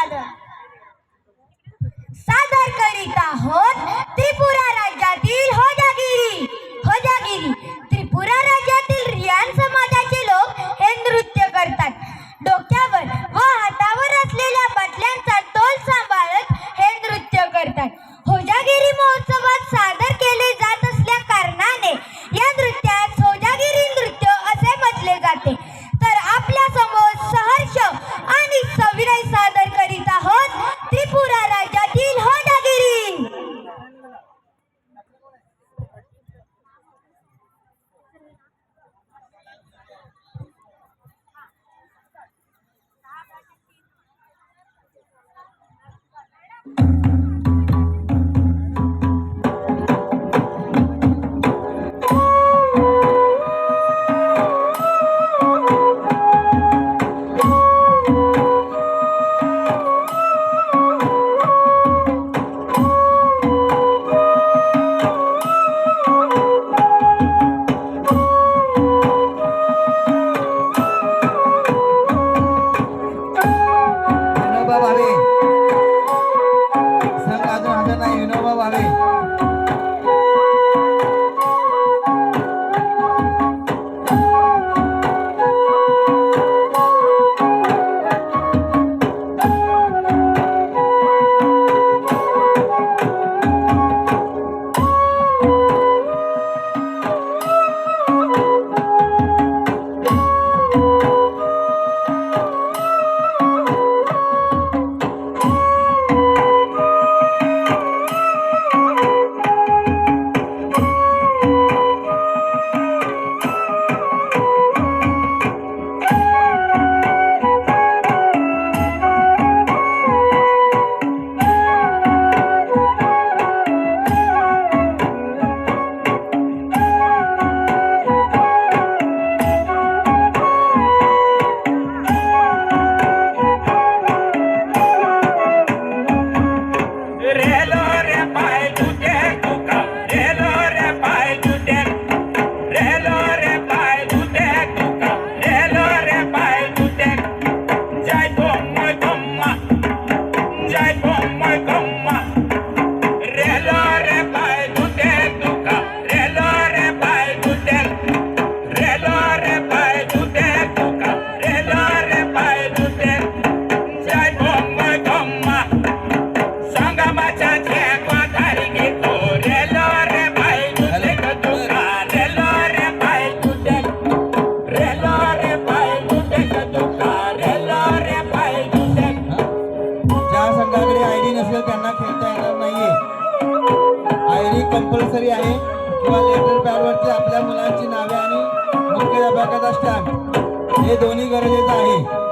सादर सादर करीत आहोत त्रिपुरा राज्यातील होजागिरी त्रिपुरा राज्यातील रियान समाजाचे लोक हे नृत्य करतात। डोक्यावर व हातावर असलेल्या बाटल्यांचा तोल सांभाळत हे नृत्य करतात। होजागिरी महोत्सवात सादर केले जात असल्या कारणाने या नृत्यास होजागिरी नृत्य असे म्हटले जाते। तर आपल्या समोर सहर्ष आणि सविनय सादर करीत आहोत त्रिपुरा राज्यातील होजागिरी। कंपल्सरी आहे किंवा लेटर पॅड वरती आपल्या मुलांची नावे आणि मुख्याध्यापकाचा स्टॅम्प हे दोन्ही गरजेचं आहे।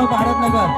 भारतनगर.